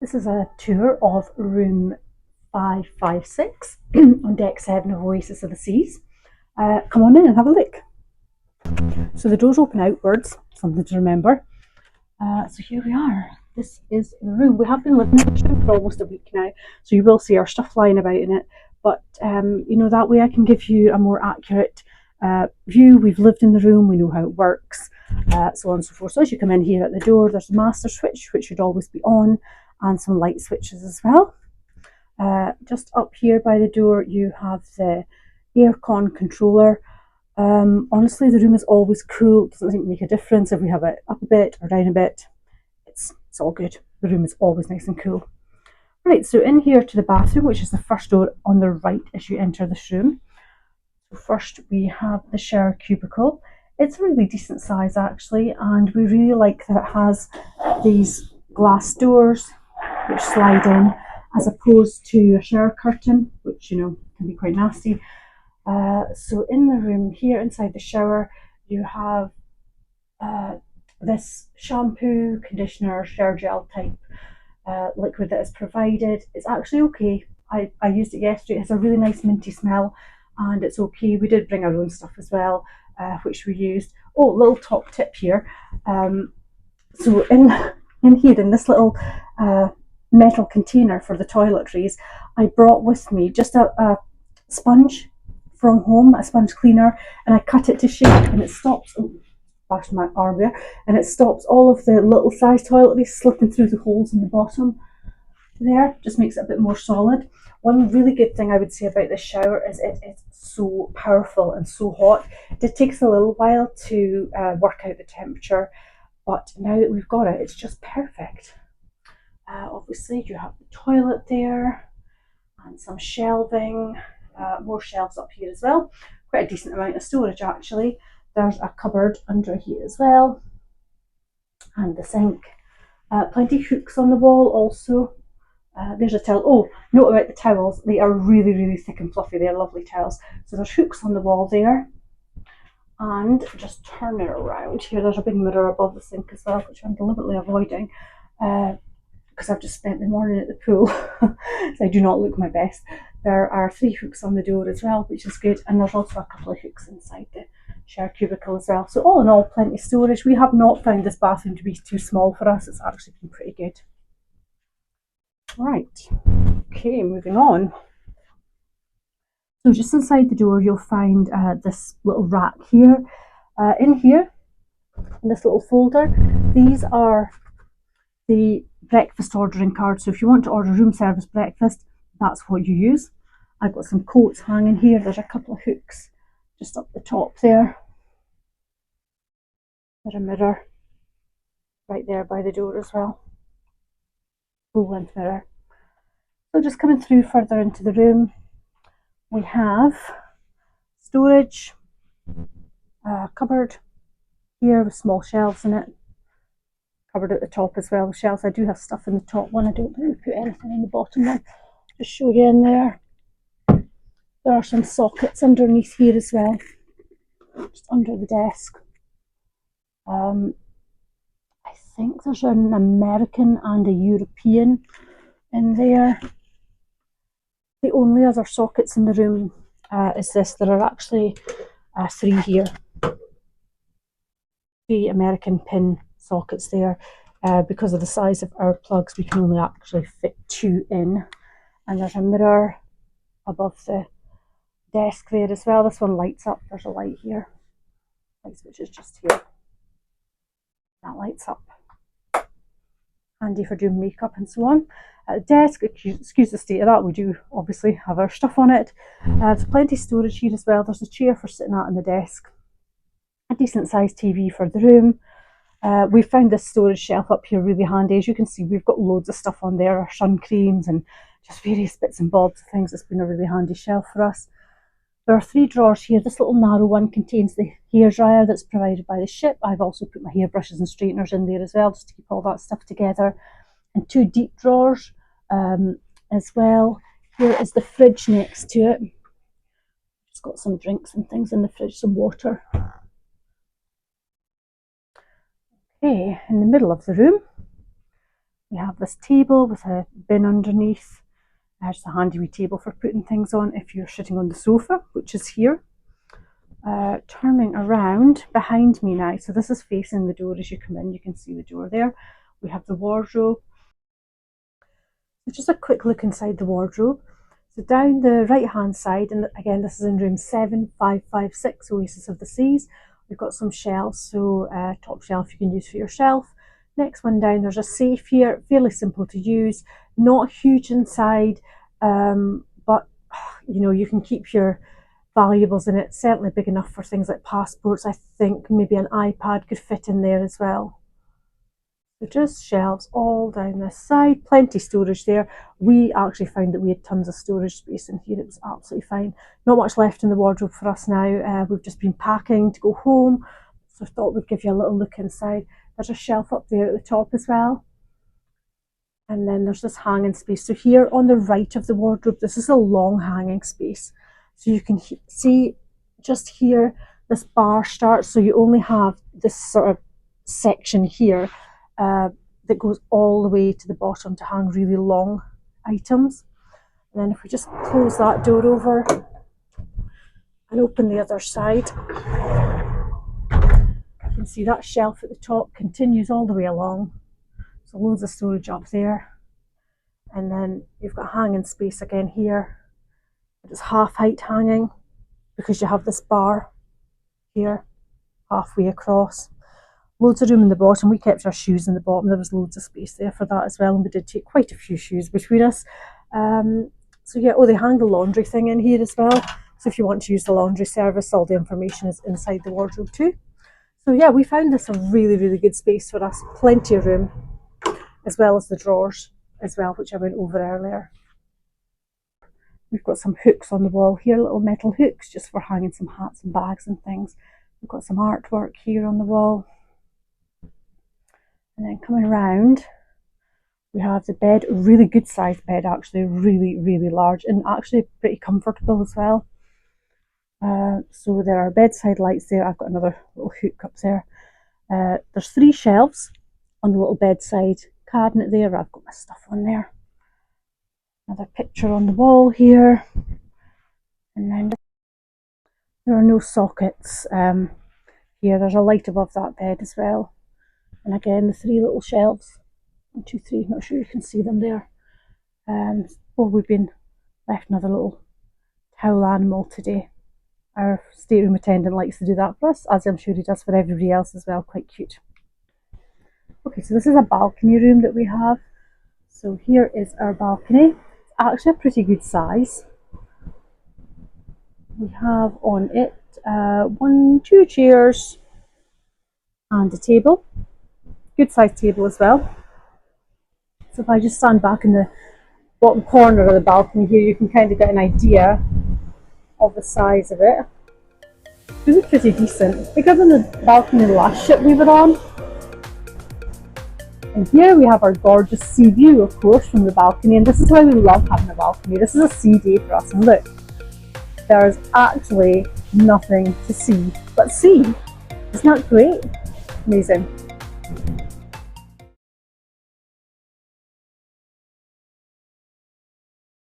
This is a tour of room 556 on deck 7 of Oasis of the Seas. Come on in and have a look. So the doors open outwards, something to remember. So here we are. This is the room. We have been living in this room for almost a week now, so you will see our stuff lying about in it. But you know, that way I can give you a more accurate view. We've lived in the room, we know how it works, so on and so forth. So as you come in here at the door, there's a master switch, which should always be on, and some light switches as well. Just up here by the door, you have the aircon controller. Honestly, the room is always cool. It doesn't make a difference if we have it up a bit or down a bit. It's all good. The room is always nice and cool. Right, so in here to the bathroom, which is the first door on the right as you enter this room. So first we have the shower cubicle. It's a really decent size actually, and we really like that it has these glass doors which slide in, as opposed to a shower curtain, which, you know, can be quite nasty. So in the room here inside the shower, you have this shampoo, conditioner, shower gel type liquid that is provided. It's actually okay. I used it yesterday. It has a really nice minty smell, and it's okay. We did bring our own stuff as well, which we used. Oh, little top tip here. So in here, in this little metal container for the toiletries, I brought with me just a sponge from home, a sponge cleaner, and I cut it to shape, and it stops, bashed my arm there, and it stops all of the little size toiletries slipping through the holes in the bottom there. Just makes it a bit more solid. One really good thing I would say about this shower is it is so powerful and so hot. It takes a little while to work out the temperature, but now that we've got it, it's just perfect. Obviously you have the toilet there and some shelving, more shelves up here as well. Quite a decent amount of storage actually. There's a cupboard under here as well, and the sink. Plenty of hooks on the wall also. There's a towel. Oh, note about the towels, they are really, really thick and fluffy. They're lovely towels. So there's hooks on the wall there. And just turn it around here, there's a big mirror above the sink as well, which I'm deliberately avoiding because I've just spent the morning at the pool, so I do not look my best. There are 3 hooks on the door as well, which is good, and there's also a couple of hooks inside the shower cubicle as well. So all in all, plenty of storage. We have not found this bathroom to be too small for us. It's actually been pretty good. Right, okay, moving on. So just inside the door, you'll find this little rack here. In here, in this little folder, these are the breakfast ordering cards. So if you want to order room service breakfast, that's what you use. I've got some coats hanging here. There's a couple of hooks just up the top there. There's a mirror right there by the door as well. Full length mirror. So just coming through further into the room, we have storage, cupboard here with small shelves in it. Cupboard at the top as well with shelves. I do have stuff in the top one. I don't really put anything in the bottom one. Just show you in there. There are some sockets underneath here as well, just under the desk. I think there's an American and a European in there. The only other sockets in the room is this. There are actually 3 here. 3 American pin sockets there. Because of the size of our plugs, we can only actually fit 2 in. And there's a mirror above the desk there as well. This one lights up. There's a light here. Light switch is just here. That lights up. Handy for doing makeup and so on. At the desk, excuse the state of that, we do obviously have our stuff on it. There's plenty of storage here as well. There's a chair for sitting at on the desk. A decent sized TV for the room. We found this storage shelf up here really handy. As you can see, we've got loads of stuff on there, our sun creams and just various bits and bobs of things. It's been a really handy shelf for us. There are 3 drawers here. This little narrow one contains the hairdryer that's provided by the ship. I've also put my hairbrushes and straighteners in there as well, just to keep all that stuff together. And 2 deep drawers as well. Here is the fridge next to it. It's got some drinks and things in the fridge, some water. Okay, in the middle of the room, We have this table with a bin underneath. Just a handy wee table for putting things on if you're sitting on the sofa, which is here. Turning around behind me now, so this is facing the door as you come in, you can see the door there. We have the wardrobe. So just a quick look inside the wardrobe. So down the right hand side, and again this is in room 7556, Oasis of the Seas, we've got some shelves, so top shelf you can use for yourself. Next one down, there's a safe here, fairly simple to use, not huge inside, but you know, you can keep your valuables in it, certainly big enough for things like passports. I think maybe an iPad could fit in there as well. So just shelves all down this side, plenty storage there. We actually found that we had tons of storage space in here, it was absolutely fine. Not much left in the wardrobe for us now, we've just been packing to go home, so I thought we'd give you a little look inside. There's a shelf up there at the top as well. And then there's this hanging space. So here on the right of the wardrobe, this is a long hanging space. So you can see just here, this bar starts, so you only have this sort of section here that goes all the way to the bottom to hang really long items. And then if we just close that door over and open the other side, you can see that shelf at the top continues all the way along. So loads of storage up there. And then you've got hanging space again here. It's half height hanging because you have this bar here halfway across. Loads of room in the bottom. We kept our shoes in the bottom. There was loads of space there for that as well, and we did take quite a few shoes between us. So yeah, they hang the laundry thing in here as well. So if you want to use the laundry service, all the information is inside the wardrobe too. So yeah, we found this a really, really good space for us. Plenty of room, as well as the drawers as well, which I went over earlier. We've got some hooks on the wall here, little metal hooks, just for hanging some hats and bags and things. We've got some artwork here on the wall. And then coming around, we have the bed, a really good sized bed actually, really, really large and actually pretty comfortable as well. So there are bedside lights there. I've got another little hook up there. There's 3 shelves on the little bedside cabinet there. I've got my stuff on there. Another picture on the wall here. And then there are no sockets here. There's a light above that bed as well. And again, the 3 little shelves. 1, 2, 3, not sure you can see them there. We've been left another little towel animal today. Our stateroom attendant likes to do that for us, as I'm sure he does for everybody else as well. Quite cute. Okay, so this is a balcony room that we have. So here is our balcony. It's actually a pretty good size. We have on it 1, 2 chairs and a table. Good sized table as well. So if I just stand back in the bottom corner of the balcony here, you can kind of get an idea of the size of it. It's really pretty decent, bigger than the balcony of the last ship we were on. And here we have our gorgeous sea view, of course, from the balcony, and this is why we love having a balcony. This is a sea day for us, and look, there's actually nothing to see but sea. Isn't that great? Amazing.